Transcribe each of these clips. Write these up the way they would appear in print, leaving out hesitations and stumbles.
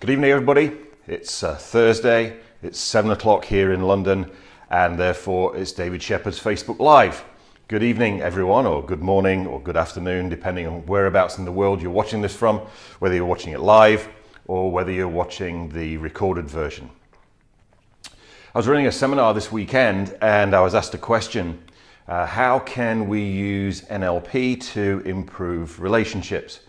Good evening, everybody. It's Thursday, it's 7 o'clock here in London, and therefore it's David Shepherd's Facebook Live. Good evening, everyone, or good morning, or good afternoon, depending on whereabouts in the world you're watching this from, whether you're watching it live or whether you're watching the recorded version. I was running a seminar this weekend and I was asked a question, how can we use NLP to improve relationships?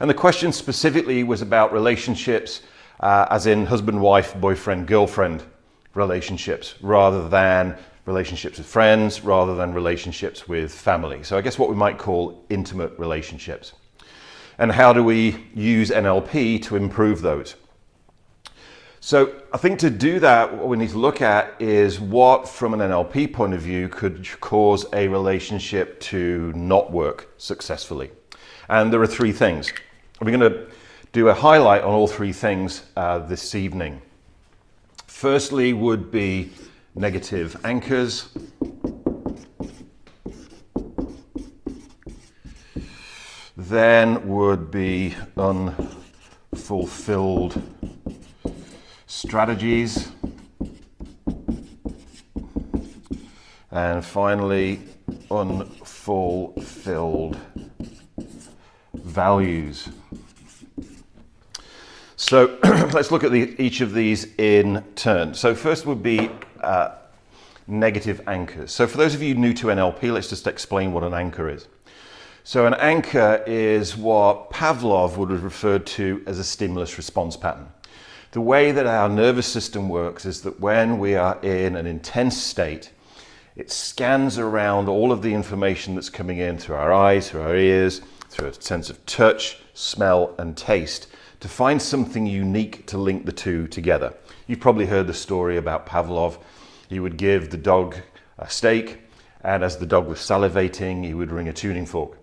And the question specifically was about relationships as in husband, wife, boyfriend, girlfriend relationships, rather than relationships with friends, rather than relationships with family. So I guess what we might call intimate relationships. And how do we use NLP to improve those? So I think to do that, what we need to look at is what, from an NLP point of view, could cause a relationship to not work successfully. And there are three things. We're going to do a highlight on all three things this evening. Firstly would be negative anchors. Then would be unfulfilled strategies. And finally, unfulfilled values. So let's look at each of these in turn. So first would be negative anchors. So for those of you new to NLP, let's just explain what an anchor is. So an anchor is what Pavlov would have referred to as a stimulus response pattern. The way that our nervous system works is that when we are in an intense state, it scans around all of the information that's coming in through our eyes, through our ears, through a sense of touch, smell, and taste, to find something unique to link the two together. You've probably heard the story about Pavlov. He would give the dog a steak, and as the dog was salivating, he would ring a tuning fork.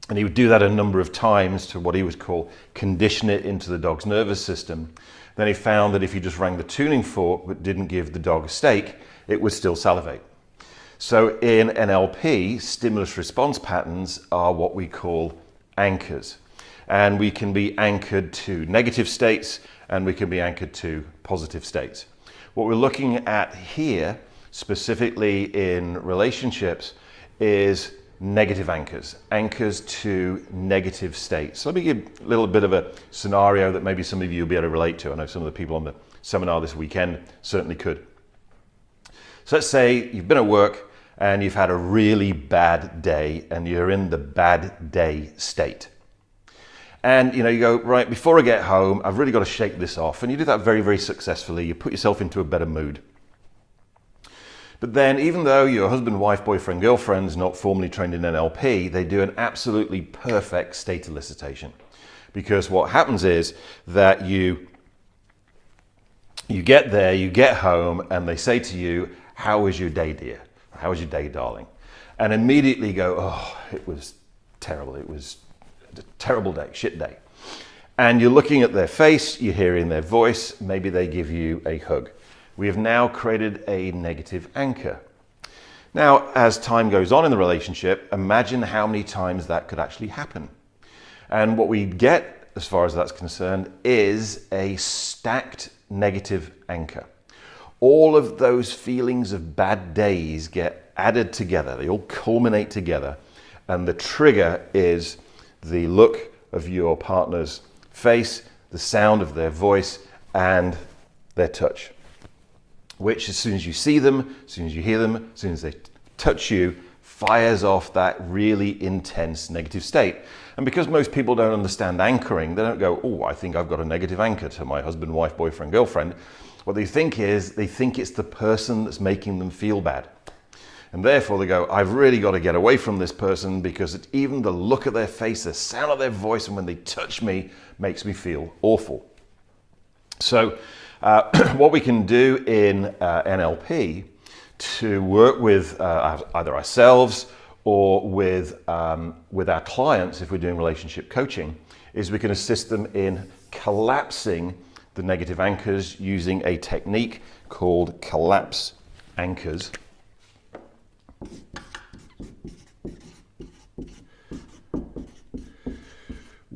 And he would do that a number of times to what he would call condition it into the dog's nervous system. Then he found that if you just rang the tuning fork but didn't give the dog a steak, it would still salivate. So in NLP, stimulus response patterns are what we call anchors. And we can be anchored to negative states and we can be anchored to positive states. What we're looking at here, specifically in relationships, is negative anchors, anchors to negative states. So let me give a little bit of a scenario that maybe some of you will be able to relate to. I know some of the people on the seminar this weekend certainly could. So let's say you've been at work and you've had a really bad day and you're in the bad day state. And you go, right, before I get home, I've really got to shake this off. And you do that very, very successfully. You put yourself into a better mood. But then even though your husband, wife, boyfriend, girlfriend is not formally trained in NLP, they do an absolutely perfect state elicitation. Because what happens is that you get there, you get home, and they say to you, how was your day, dear? How was your day, darling? And immediately go, oh, it was terrible. It was a terrible day, shit day. And you're looking at their face, you're hearing their voice, maybe they give you a hug. We have now created a negative anchor. Now, as time goes on in the relationship, imagine how many times that could actually happen. And what we get, as far as that's concerned, is a stacked negative anchor. All of those feelings of bad days get added together. They all culminate together. And the trigger is the look of your partner's face, the sound of their voice, and their touch. Which, as soon as you see them, as soon as you hear them, as soon as they touch you, fires off that really intense negative state. And because most people don't understand anchoring, they don't go, oh, I think I've got a negative anchor to my husband, wife, boyfriend, girlfriend. What they think is, they think it's the person that's making them feel bad. And therefore they go, I've really got to get away from this person because even the look of their face, the sound of their voice, and when they touch me makes me feel awful. So what we can do in NLP to work with either ourselves or with our clients, if we're doing relationship coaching, is we can assist them in collapsing the negative anchors using a technique called collapse anchors.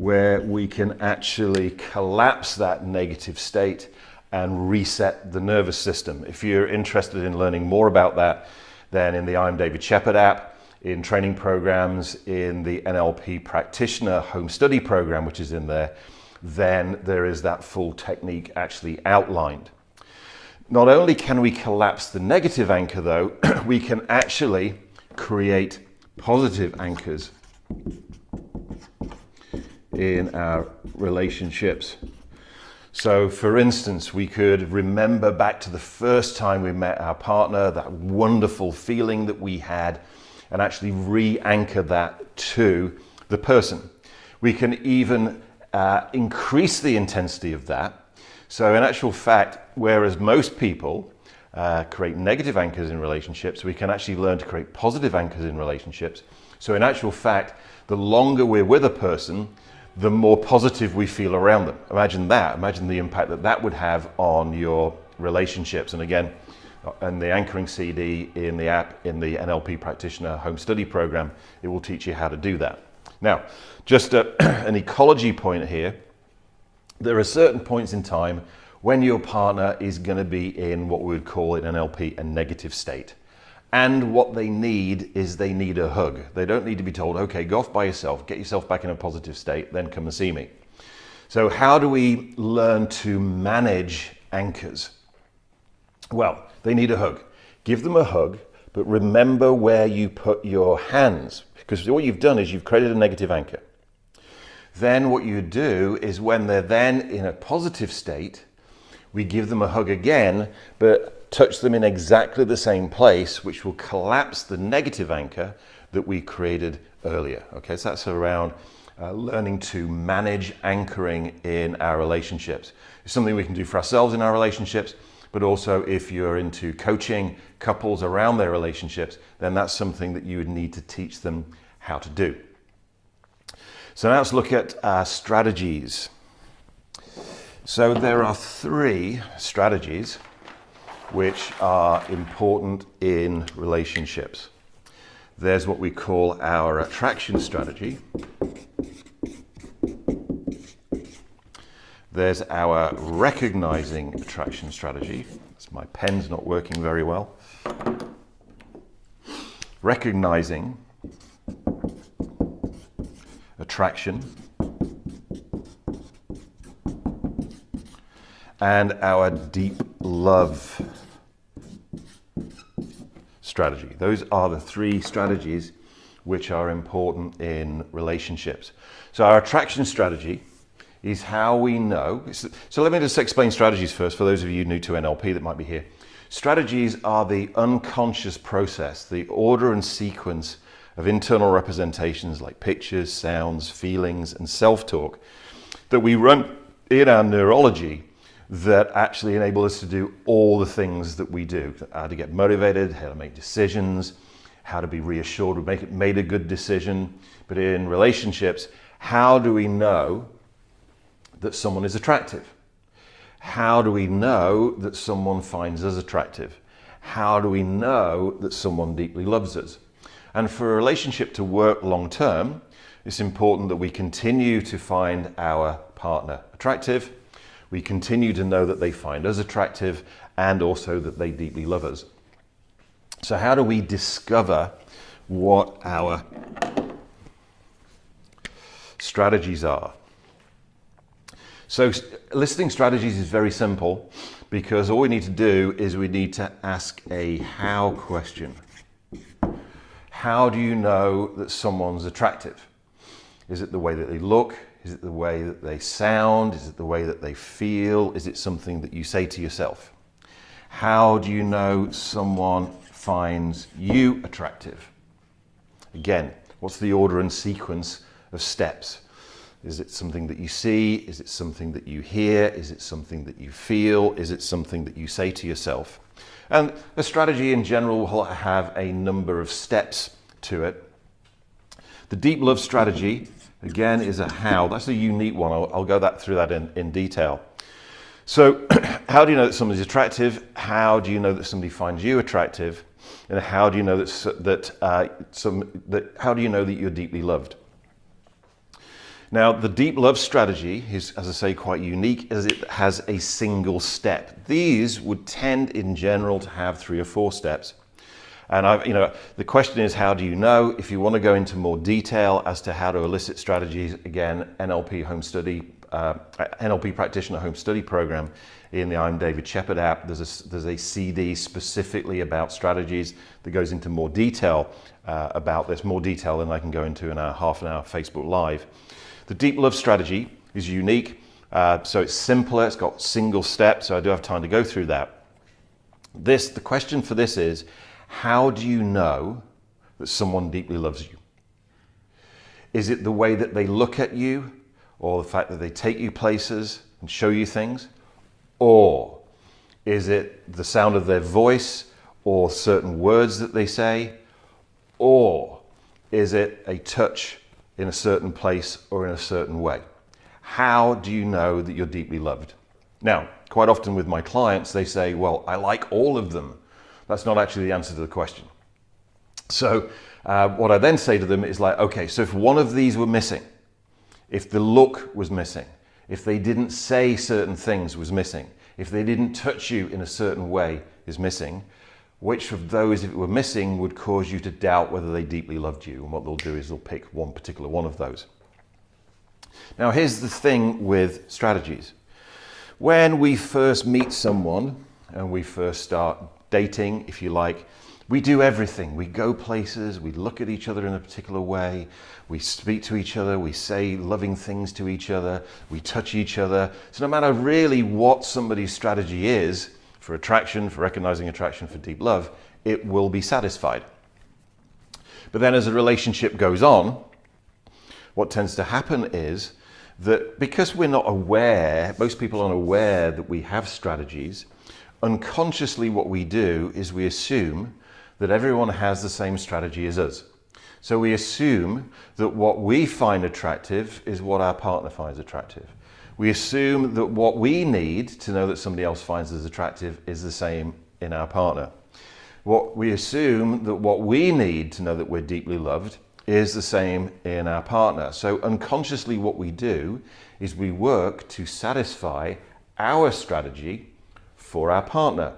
where we can actually collapse that negative state and reset the nervous system. If you're interested in learning more about that, then in the I'm David Shepherd app, in training programs, in the NLP practitioner home study program, which is in there, then there is that full technique actually outlined. Not only can we collapse the negative anchor though, we can actually create positive anchors in our relationships. So for instance, we could remember back to the first time we met our partner, that wonderful feeling that we had, and actually re-anchor that to the person. We can even increase the intensity of that. So in actual fact, whereas most people create negative anchors in relationships, we can actually learn to create positive anchors in relationships. So in actual fact, the longer we're with a person, the more positive we feel around them. Imagine that. Imagine the impact that that would have on your relationships. And again, in the anchoring CD, in the app, in the NLP practitioner home study program, it will teach you how to do that. Now, just an ecology point here. There are certain points in time when your partner is going to be in what we would call in NLP a negative state. And what they need is they need a hug. They don't need to be told, okay, go off by yourself, get yourself back in a positive state, then come and see me. So how do we learn to manage anchors? Well, they need a hug. Give them a hug, but remember where you put your hands, because what you've done is you've created a negative anchor. Then what you do is when they're then in a positive state, we give them a hug again, but touch them in exactly the same place, which will collapse the negative anchor that we created earlier. Okay, so that's around learning to manage anchoring in our relationships. It's something we can do for ourselves in our relationships, but also if you're into coaching couples around their relationships, then that's something that you would need to teach them how to do. So now let's look at strategies. So there are 3 strategies which are important in relationships. There's what we call our attraction strategy. There's our recognizing attraction strategy. My pen's not working very well. Recognizing attraction. And our deep love strategy. Those are the 3 strategies which are important in relationships. So our attraction strategy is how we know. So let me just explain strategies first for those of you new to NLP that might be here. Strategies are the unconscious process, the order and sequence of internal representations like pictures, sounds, feelings, and self-talk that we run in our neurology that actually enable us to do all the things that we do. How to get motivated, how to make decisions, how to be reassured we made a good decision. But in relationships, how do we know that someone is attractive? How do we know that someone finds us attractive? How do we know that someone deeply loves us? And for a relationship to work long term, it's important that we continue to find our partner attractive. We continue to know that they find us attractive and also that they deeply love us. So how do we discover what our strategies are? So listing strategies is very simple because all we need to do is we need to ask a how question. How do you know that someone's attractive? Is it the way that they look? Is it the way that they sound? Is it the way that they feel? Is it something that you say to yourself? How do you know someone finds you attractive? Again, what's the order and sequence of steps? Is it something that you see? Is it something that you hear? Is it something that you feel? Is it something that you say to yourself? And a strategy in general will have a number of steps to it. The deep love strategy, again, is a how. That's a unique one. I'll go through that in detail. So how do you know that somebody's attractive? How do you know that somebody finds you attractive? And how do you know how do you know that you're deeply loved? Now, the deep love strategy is, as I say, quite unique as it has a single step. These would tend in general to have 3 or 4 steps. And the question is, how do you know? If you want to go into more detail as to how to elicit strategies, again, NLP Practitioner Home Study Program in the I'm David Shepherd app, there's a CD specifically about strategies that goes into more detail about this, more detail than I can go into in a half an hour Facebook Live. The deep love strategy is unique, so it's simpler, it's got single steps, so I do have time to go through that. The question for this is, how do you know that someone deeply loves you? Is it the way that they look at you, or the fact that they take you places and show you things? Or is it the sound of their voice or certain words that they say? Or is it a touch in a certain place or in a certain way? How do you know that you're deeply loved? Now, quite often with my clients, they say, well, I like all of them. That's not actually the answer to the question. So what I then say to them is like, okay, so if one of these were missing, if the look was missing, if they didn't say certain things was missing, if they didn't touch you in a certain way is missing, which of those, if it were missing, would cause you to doubt whether they deeply loved you? And what they'll do is they'll pick one particular one of those. Now, here's the thing with strategies. When we first meet someone and we first start dating, if you like, we do everything. We go places, we look at each other in a particular way, we speak to each other, we say loving things to each other, we touch each other. So no matter really what somebody's strategy is for attraction, for recognizing attraction, for deep love, it will be satisfied. But then as a relationship goes on, what tends to happen is that because we're not aware, most people aren't aware that we have strategies, unconsciously what we do is we assume that everyone has the same strategy as us. So we assume that what we find attractive is what our partner finds attractive. We assume that what we need to know that somebody else finds us attractive is the same in our partner. We assume that what we need to know that we're deeply loved is the same in our partner. So unconsciously what we do is we work to satisfy our strategy for our partner.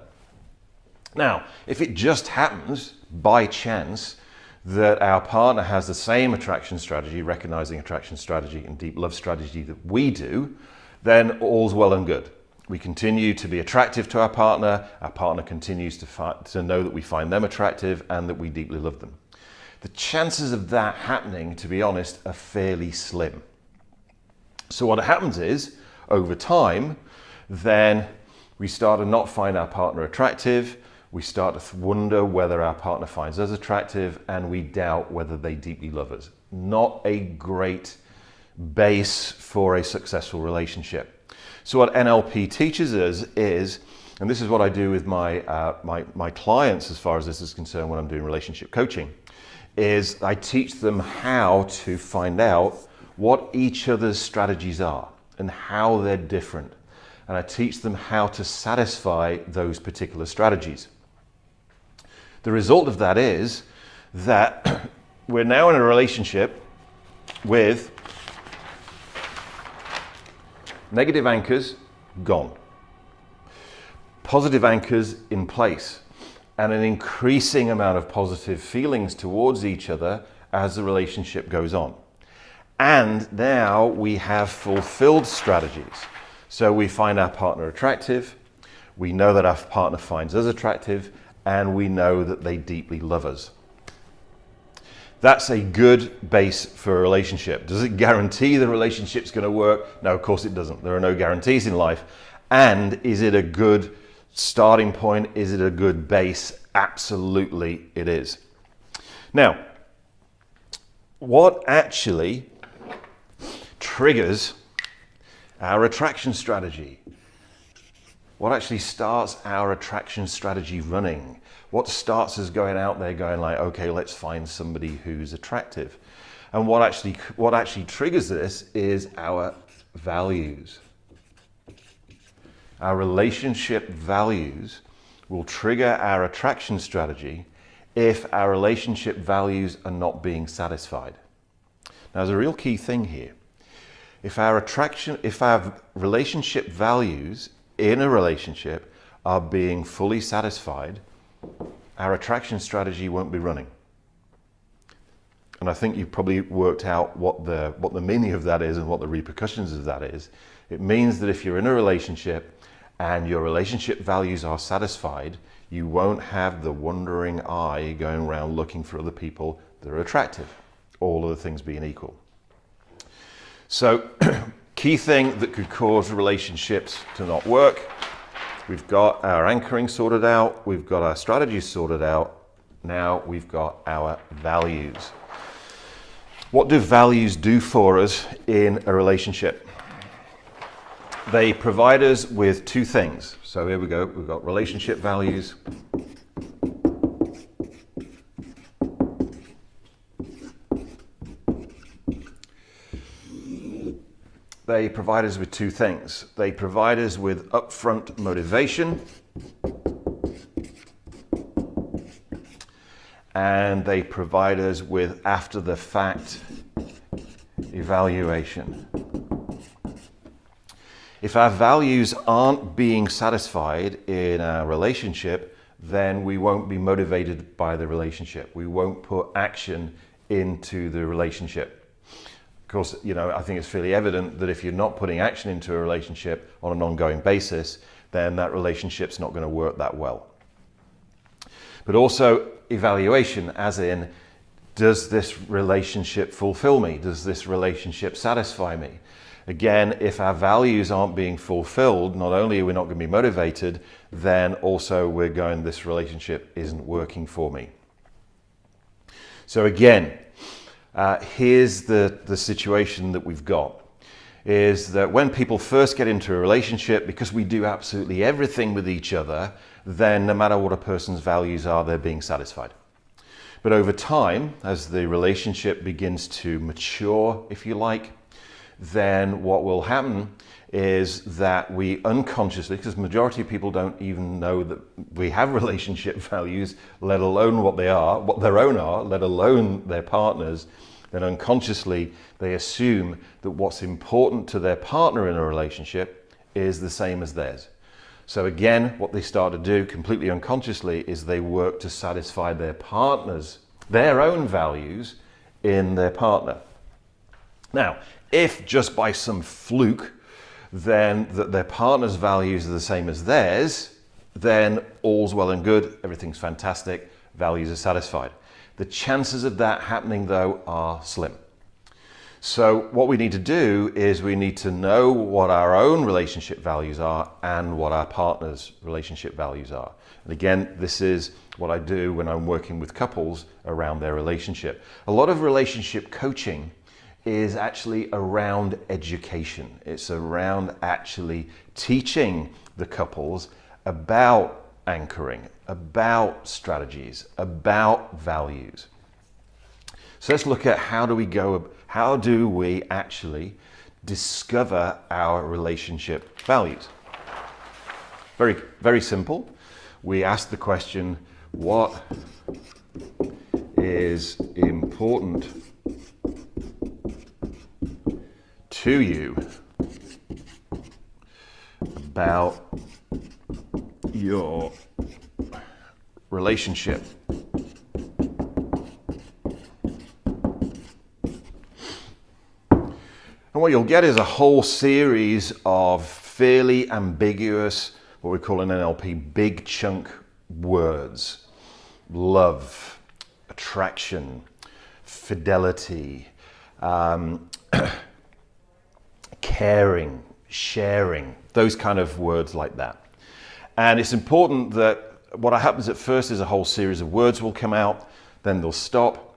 Now, if it just happens by chance that our partner has the same attraction strategy, recognizing attraction strategy and deep love strategy that we do, then all's well and good. We continue to be attractive to our partner continues to know that we find them attractive and that we deeply love them. The chances of that happening, to be honest, are fairly slim. So what happens is, over time, then we start to not find our partner attractive, we start to wonder whether our partner finds us attractive, and we doubt whether they deeply love us. Not a great base for a successful relationship. So what NLP teaches us is, and this is what I do with my clients as far as this is concerned when I'm doing relationship coaching, is I teach them how to find out what each other's strategies are and how they're different. And I teach them how to satisfy those particular strategies. The result of that is that we're now in a relationship with negative anchors gone, positive anchors in place, and an increasing amount of positive feelings towards each other as the relationship goes on. And now we have fulfilled strategies. So we find our partner attractive, we know that our partner finds us attractive, and we know that they deeply love us. That's a good base for a relationship. Does it guarantee the relationship's going to work? No, of course it doesn't. There are no guarantees in life. And is it a good starting point? Is it a good base? Absolutely it is. Now, what actually triggers our attraction strategy? What actually starts our attraction strategy running? What starts us going out there going like, okay, let's find somebody who's attractive? And what actually triggers this is our values. Our relationship values will trigger our attraction strategy if our relationship values are not being satisfied. Now, there's a real key thing here. if our relationship values in a relationship are being fully satisfied, our attraction strategy won't be running. And I think you've probably worked out what the meaning of that is and what the repercussions of that is. It means that if you're in a relationship and your relationship values are satisfied, you won't have the wandering eye going around looking for other people that are attractive, all other things being equal. So, key thing that could cause relationships to not work: we've got our anchoring sorted out, we've got our strategies sorted out, now we've got our values. What do values do for us in a relationship? They provide us with two things. So here we go, we've got relationship values. They provide us with two things. They provide us with upfront motivation, and they provide us with after the fact evaluation. If our values aren't being satisfied in our relationship, then we won't be motivated by the relationship. We won't put action into the relationship. Of course, I think it's fairly evident that if you're not putting action into a relationship on an ongoing basis, then that relationship's not going to work that well. But also evaluation, as in, does this relationship fulfill me? Does this relationship satisfy me? Again, if our values aren't being fulfilled, not only are we not going to be motivated, then also we're going, this relationship isn't working for me. So again, here's the situation that we've got, is that when people first get into a relationship, because we do absolutely everything with each other, then no matter what a person's values are, they're being satisfied. But over time, as the relationship begins to mature, if you like, then what will happen is that we unconsciously, because the majority of people don't even know that we have relationship values, let alone what they are, what their own are, let alone their partners, then unconsciously they assume that what's important to their partner in a relationship is the same as theirs. So again, what they start to do completely unconsciously is they work to satisfy their partners, their own values in their partner. Now, if just by some fluke, then that their partner's values are the same as theirs, then all's well and good, everything's fantastic, values are satisfied. The chances of that happening, though, are slim. So what we need to do is we need to know what our own relationship values are and what our partner's relationship values are. And again, this is what I do when I'm working with couples around their relationship. A lot of relationship coaching is actually around education. It's around actually teaching the couples about anchoring, about strategies, about values. So let's look at how do we actually discover our relationship values? Very, very simple. We ask the question, what is important to you about your relationship? And what you'll get is a whole series of fairly ambiguous, what we call in NLP, big chunk words. Love, attraction, fidelity, caring, sharing, those kind of words like that. And it's important that what happens at first is a whole series of words will come out, then they'll stop,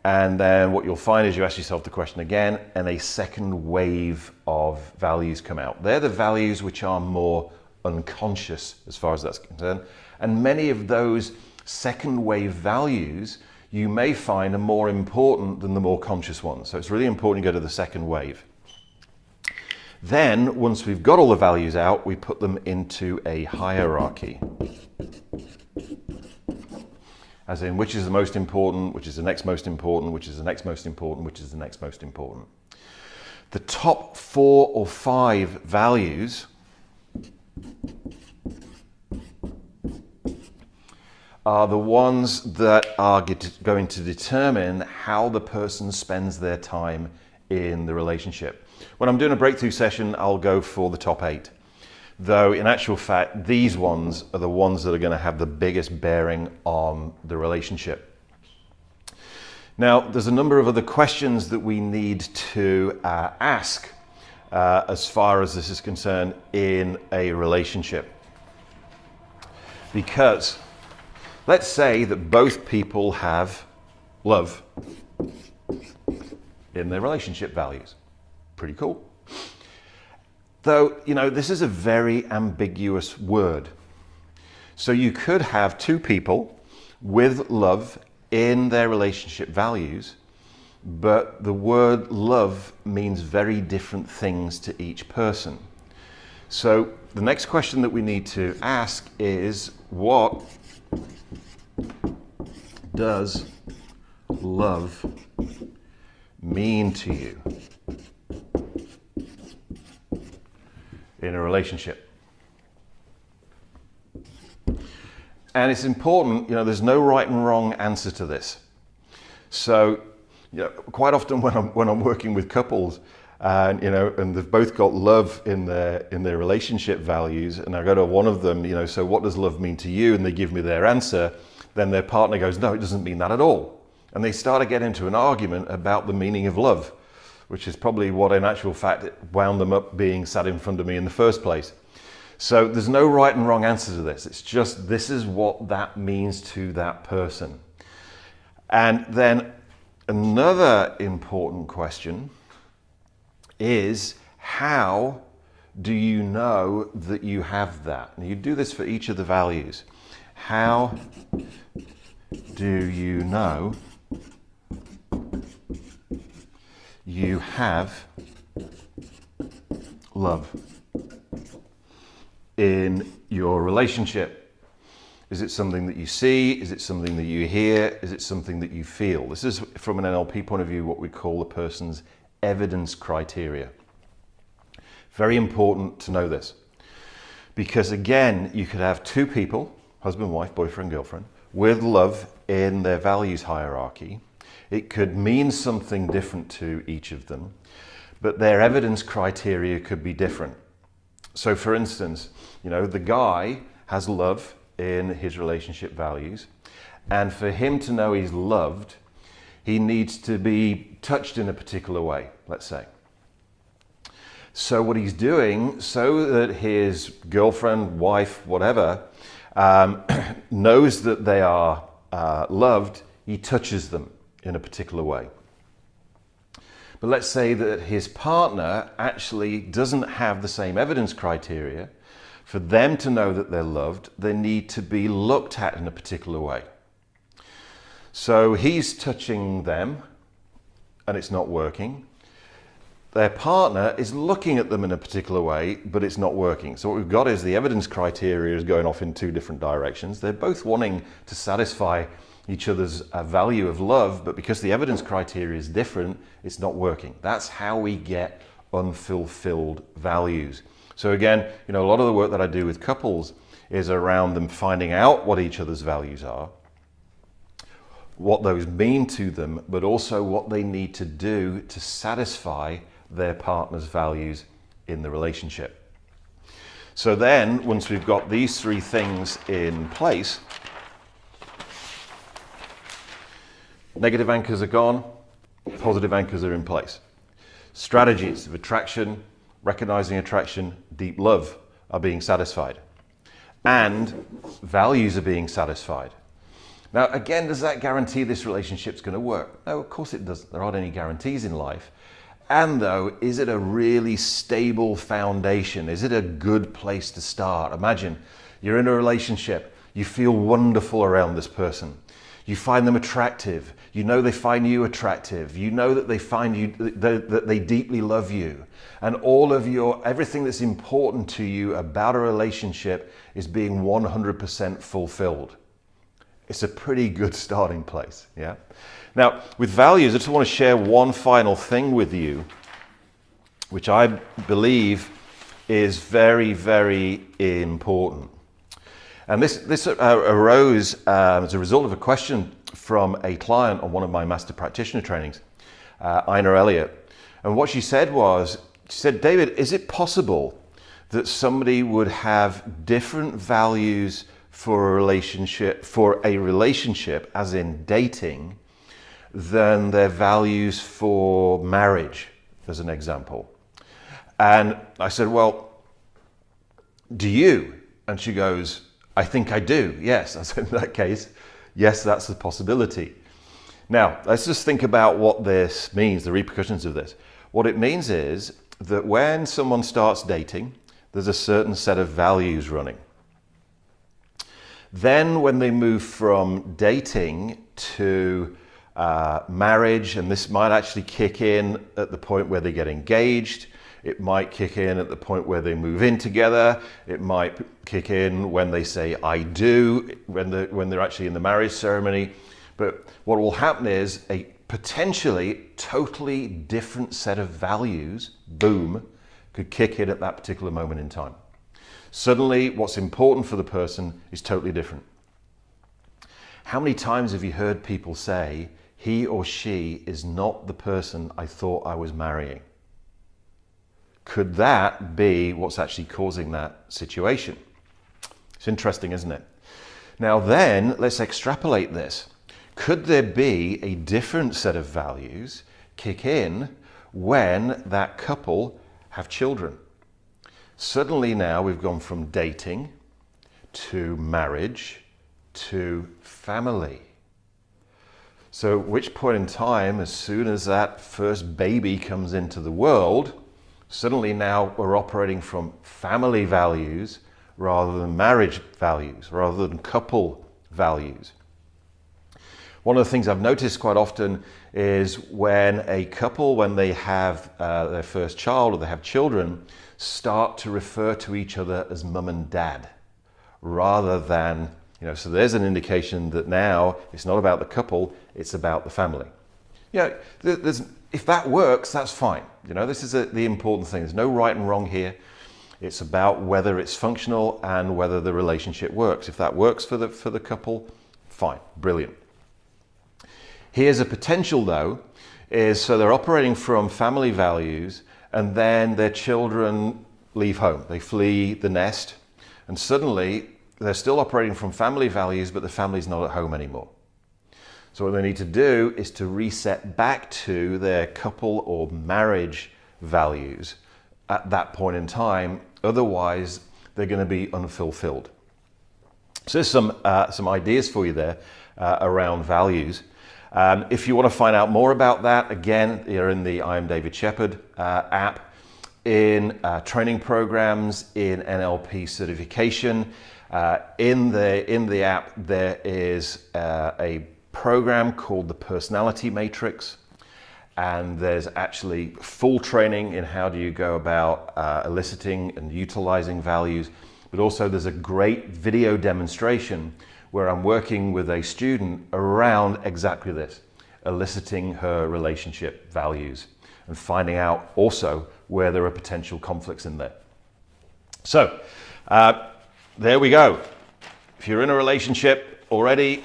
and then what you'll find is you ask yourself the question again, and a second wave of values come out. They're the values which are more unconscious as far as that's concerned. And many of those second wave values you may find are more important than the more conscious ones. So it's really important you go to the second wave. Then, once we've got all the values out, we put them into a hierarchy. As in, which is the most important, which is the next most important, which is the next most important, which is the next most important. The top 4 or 5 values are the ones that are going to determine how the person spends their time in the relationship. When I'm doing a breakthrough session, I'll go for the top 8. Though in actual fact, these ones are the ones that are going to have the biggest bearing on the relationship. Now, there's a number of other questions that we need to ask as far as this is concerned in a relationship. Because let's say that both people have love in their relationship values. Pretty cool. Though, this is a very ambiguous word. So you could have 2 people with love in their relationship values, but the word love means very different things to each person. So the next question that we need to ask is, what does love mean to you in a relationship? And it's important, there's no right and wrong answer to this. So, quite often when I'm working with couples, and they've both got love in their relationship values, and I go to one of them, so what does love mean to you? And they give me their answer. Then their partner goes, no, it doesn't mean that at all. And they start to get into an argument about the meaning of love, which is probably what in actual fact wound them up being sat in front of me in the first place. So there's no right and wrong answer to this. It's just, this is what that means to that person. And then another important question is, how do you know that you have that? And you do this for each of the values. How do you know you have love in your relationship? Is it something that you see? Is it something that you hear? Is it something that you feel? This is, from an NLP point of view, what we call a person's evidence criteria. Very important to know this. Because again, you could have 2 people, husband, wife, boyfriend, girlfriend, with love in their values hierarchy. It could mean something different to each of them, but their evidence criteria could be different. So for instance, the guy has love in his relationship values, and for him to know he's loved, he needs to be touched in a particular way, let's say. So what he's doing, so that his girlfriend, wife, whatever, knows that they are loved, he touches them in a particular way. But let's say that his partner actually doesn't have the same evidence criteria. For them to know that they're loved, they need to be looked at in a particular way. So he's touching them and it's not working. Their partner is looking at them in a particular way, but it's not working. So what we've got is the evidence criteria is going off in 2 different directions. They're both wanting to satisfy each other's value of love, but because the evidence criteria is different, it's not working. That's how we get unfulfilled values. So again, a lot of the work that I do with couples is around them finding out what each other's values are, what those mean to them, but also what they need to do to satisfy their partner's values in the relationship. So then, once we've got these 3 things in place, negative anchors are gone, positive anchors are in place. Strategies of attraction, recognizing attraction, deep love are being satisfied. And values are being satisfied. Now, again, does that guarantee this relationship's going to work? No, of course it doesn't. There aren't any guarantees in life. And though, is it a really stable foundation? Is it a good place to start? Imagine you're in a relationship. You feel wonderful around this person. You find them attractive. You know they find you attractive. You know that they find you, that they deeply love you. And all of everything that's important to you about a relationship is being 100% fulfilled. It's a pretty good starting place, yeah? Now, with values, I just want to share one final thing with you which I believe is very, very important. And this arose as a result of a question from a client on one of my master practitioner trainings, Ina Elliott. And what she said was, she said, David, is it possible that somebody would have different values for a relationship, as in dating, than their values for marriage, as an example? And I said, well, do you? And she goes, I think I do, yes. I said, in that case, yes, that's a possibility. Now, let's just think about what this means, the repercussions of this. What it means is that when someone starts dating, there's a certain set of values running. Then when they move from dating to marriage, and this might actually kick in at the point where they get engaged, it might kick in at the point where they move in together, it might kick in when they say I do, when they're actually in the marriage ceremony. But what will happen is a potentially totally different set of values, boom, could kick in at that particular moment in time. Suddenly what's important for the person is totally different. How many times have you heard people say, he or she is not the person I thought I was marrying? Could that be what's actually causing that situation? It's interesting, isn't it? Now then, let's extrapolate this. Could there be a different set of values kick in when that couple have children? Suddenly now we've gone from dating to marriage to family. So at which point in time, as soon as that first baby comes into the world, suddenly now we're operating from family values rather than marriage values, rather than couple values. One of the things I've noticed quite often is when a couple, when they have their first child or they have children, start to refer to each other as mum and dad, rather than, so there's an indication that now it's not about the couple, it's about the family. If that works, that's fine. This is the important thing. There's no right and wrong here. It's about whether it's functional and whether the relationship works. If that works for the couple, fine, brilliant. Here's a potential though, is so they're operating from family values and then their children leave home. They flee the nest and suddenly they're still operating from family values, but the family's not at home anymore. So what they need to do is to reset back to their couple or marriage values at that point in time. Otherwise, they're going to be unfulfilled. So there's some ideas for you there around values. If you want to find out more about that, again, you're in the I Am David Shepherd app, in training programs, in NLP certification. In the app, there is a program called the Personality Matrix, and there's actually full training in how do you go about eliciting and utilizing values, but also there's a great video demonstration where I'm working with a student around exactly this, eliciting her relationship values and finding out also where there are potential conflicts in there. So there we go. If you're in a relationship already,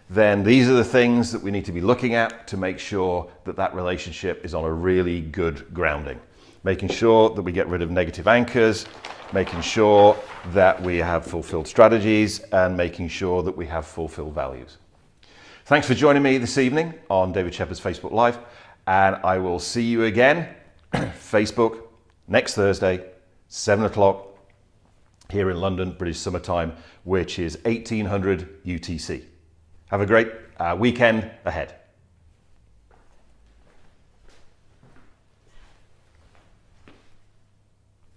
then these are the things that we need to be looking at to make sure that that relationship is on a really good grounding. Making sure that we get rid of negative anchors, making sure that we have fulfilled strategies, and making sure that we have fulfilled values. Thanks for joining me this evening on David Shepherd's Facebook Live, and I will see you again, Facebook, next Thursday, 7 o'clock here in London, British summertime, which is 1800 UTC. Have a great weekend ahead.